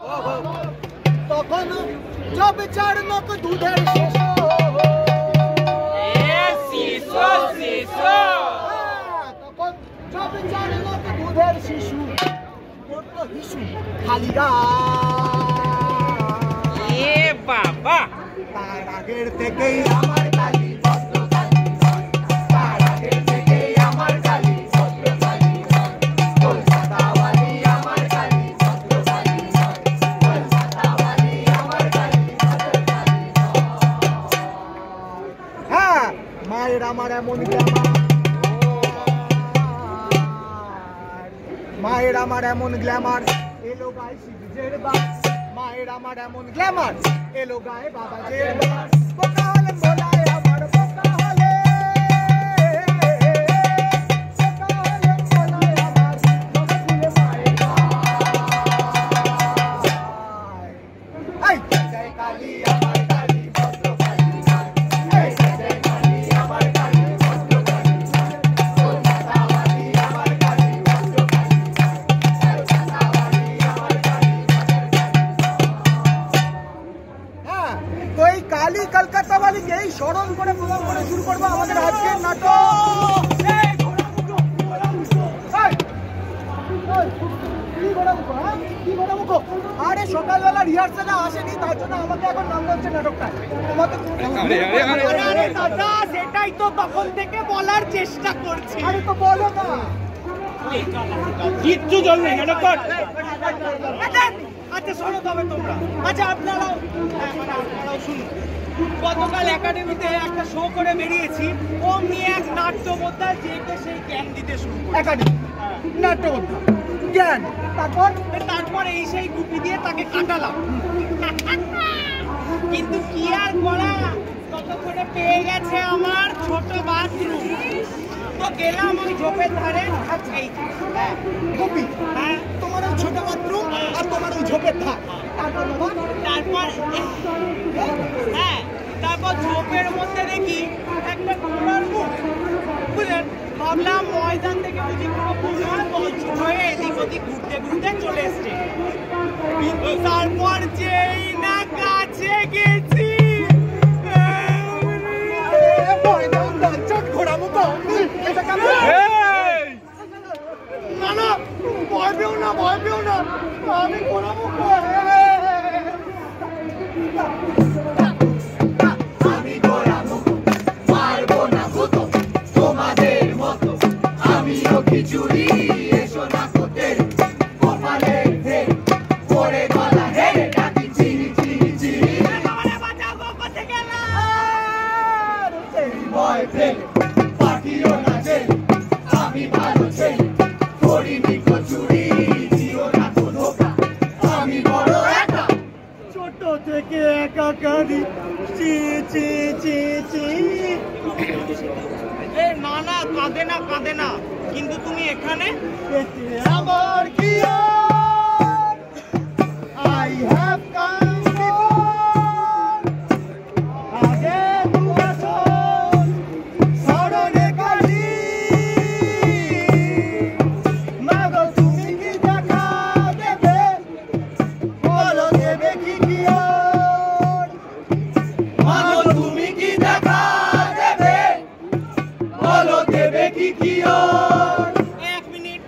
তখন জব চাড়নক দুধের শিশু তখন জব চাড়নক দুধের শিশু করতো হিসু খালি বাবা তার আগের থেকেই আমার আমার এমন মায়ের আমার এমন গ্ল্যামার এলো গায়ে শিবজের বাস মায়ের আমার এমন গ্ল্যামার এলো গায়ে বাবাজের বাস বোকা হলে বলায় আমার বোকা হলে কালী আমার কালী কলকাতা বালিকে স্মরণ করে প্রণাম করে শুরু করবো আমাদের আজকের নাটক। আরে সকালবেলা রিহার্সালে আসেনি তার জন্য আমাকে এখন নাম হচ্ছে নাটকটা। দাদা সেটাই তো তখন থেকে বলার চেষ্টা করছি। আরে তো বলো না কিচ্ছু জল নেই নাটক। আচ্ছা শোনো তবে তোমরা আচ্ছা আপনারাও শুনুন। গতকাল একাডেমিতে একটা শো করে বেরিয়েছি অমনি এক নাট্যবোদ্ধা যেকে সেই জ্ঞান দিতে শুরু করে। একাডেমি নাট্যবোদ্ধা জ্ঞান তারপর এই সেই গুপি দিয়ে তাকে কাটালাম কিন্তু কি আর করা ততক্ষণে পেয়ে গেছে আমার ছোট বাথরুম। তো গেলাম ওই ঝোপের ধারে গুপি হ্যাঁ তোমার ওই ছোট বাথরুম আর তোমার ওই ঝোপের ধার তারপর ঝোপের মধ্যে দেখি একটা ঘোড়ার মুখ বুঝলেন। ভাবলাম ময়দান থেকে বুঝি কোনো ঘোড়ার বলছুট হয়ে এদিক ওদিক ঘুরতে ঘুরতে চলে এসছে। কিন্তু তারপর যেই না কাছে গেছি ঘোড়া মুখো না ভয় পেও না আমি ঘোড়া মুখো আমি ঘোড়া মুখো মারবো না ভূতো তোমাদের মতো আমিও খিচুড়ি এসো না কোটের কপালের ভেদ পরে গলা হেরে ডাকি চিনি বাঁচাও কোথা গেলা ভয় ফেলে পাঠিও না যে আমি ভালো ছেলে করিনি কচুরি দিও না তো ধোকা আমি বড় একা ছোট থেকে একাকারি না কাঁদে না কিন্তু তুমি এখানে আমার কি I have come before আগে দু বছর স্মরণে কালি মাগো তুমি কি দেখা দেবে বলো দেবে কি মাগো তুমি কি দেখা দেবে বলো দেবে কি এক মিনিট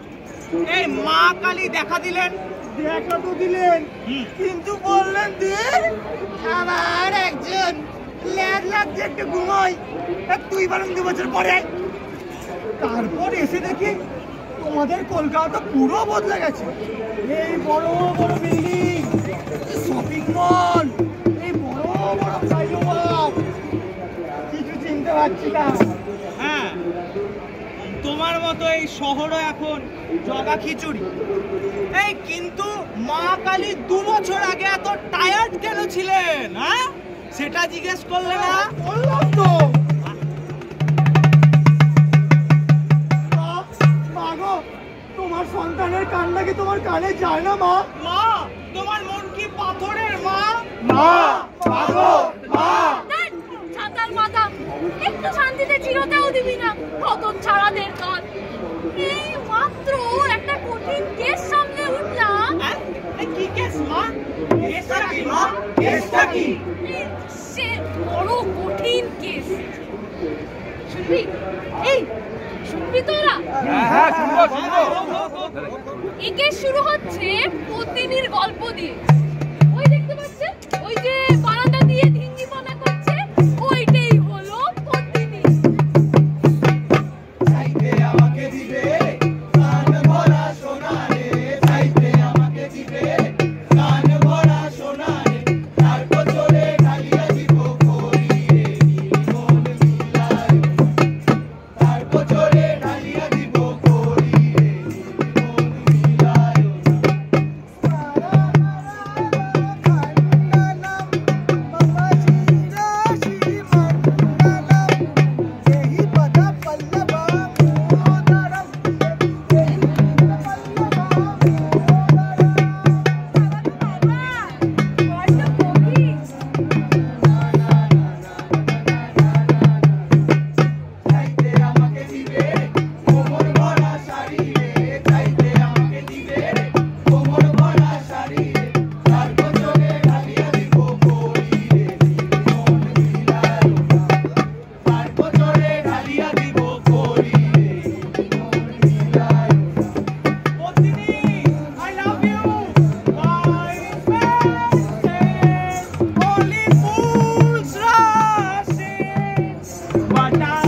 এই মা কালী দেখা দিলেন কিন্তু বললেন আমার একজন ল্যাদ লাগছে একটু ঘুমোই তুই বরং 2 বছর পরে। তারপর এসে দেখি তোমাদের কলকাতা পুরো বদলে গেছে। এই বড় বড় বিল্ডিং শপিং মল এই বড় বড় ফ্লাইওভার কিছু চিনতে পারছি না। হ্যাঁ তোমার মতো এই শহরও এখন জগা খিচুড়ি। এই কিন্তু মা কালী 2 বছর আগে এত টায়ার্ড কেন ছিলেন হ্যাঁ সেটা জিজ্ঞেস করলে না? বললাম তো মাগো তোমার সন্তানের কান্না কি তোমার কানে যায় না মা? মা তোমার মন কি পাথরের মা? মা মাগো মা ছাতার মাথা একটু শান্তিতে চিরতেও দিবি না কত ছাড়াদের কাজ। এই মাত্র একটা কঠিন কেস সামনে উঠলাম। কি কেস মা? কেসটা কি? সে বড় কঠিন কেস। শুনবি? এই শুনবি তোরা? হ্যাঁ শুনবো শুনবো। এই কেস শুরু হচ্ছে পদ্মিনীর গল্প দিয়ে। ওই দেখতে পাচ্ছেন, ওই যে বারান্দা দিয়ে ধিঙ্গিপনা করছে, ওইটাই হলো পদ্মিনী। চাইতে আমাকে দিবে কান ভরা সোনা রে, চাইতে আমাকে দিবে কান ভরা সোনা রে, তারপর চলে ঢালিয়া দিব করি রে মন মিলায়, তারপর চলে ঢালিয়া দিব করি রে মন মিলায়। চাইতে আমাকে দিবে কোমর ভরা শাড়ি রে, চাইতে আমাকে দিবে কোমর ভরা শাড়ি রে, তারপর চলে ঢালিয়া দিব করি রে মন মিলায়, তারপর চলে ঢালিয়া দিব করি রে মন মিলায়। Padmini, I love you, my faces, only fools rush in, but I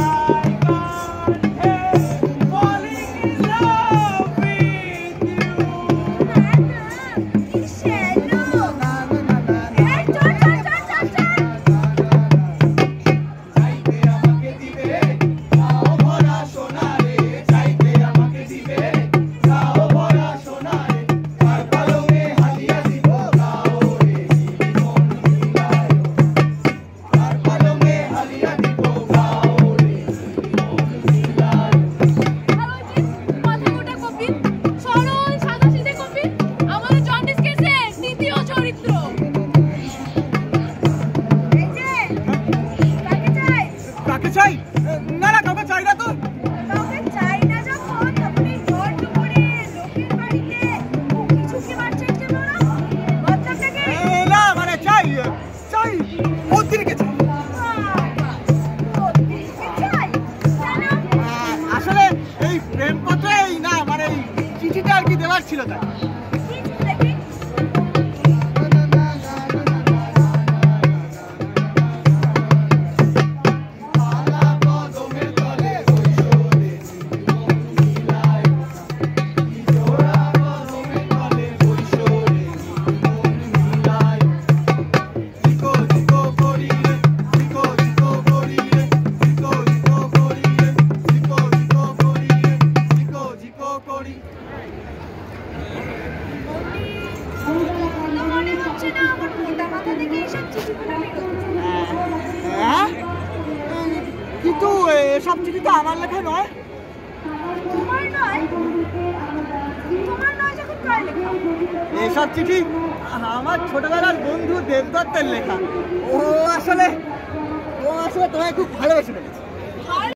can't help falling in love with you. চাইতে আমাকে দিবে গাও ভরা সোনা রে, চাইতে আমাকে দিবে গাও ভরা সোনা রে, তার পালঙে হালিয়া দিব গাও রে মন মিলায়, তার পালঙে হালিয়া দিব গাও রে মন মিলায়। মাথা মোটা কপিল, সরল সাদাসিধে কপিল, আমাদের জন্ডিস কেসের দ্বিতীয় চরিত্র। এই যে কাকে চাই? কাকে চাই? না না, কাউকে চাই না তো। কাউকে চাই না যখন, তখন এই ঝড় দুপুরে লোকের বাড়িতে উকি ঝুঁকি মারছেন যে তোরা? বাচ্চাটা কি? না মানে চাই চাই পদ্মিনীকে চাই। পদ্মিনীকে চাই? কেন? আসলে এই প্রেমপত্রেই না মানে এই চিঠিটা আর কি দেওয়ার ছিল তাই। কি চিঠি দেখি? তো মনে হচ্ছে না আমার মোটা মাথা থেকে এইসব চিঠিগুলো বেরোচ্ছে। হ্যাঁ? কিন্তু এসব চিঠি তো আমার লেখা নয়। তোমার নয়? তোমার নয় যখন কার লেখা? এসব চিঠি আমার ছোটবেলার বন্ধু দেবদত্তের লেখা। ও আসলে তোমায় খুব ভালোবেসে ফেলেছে।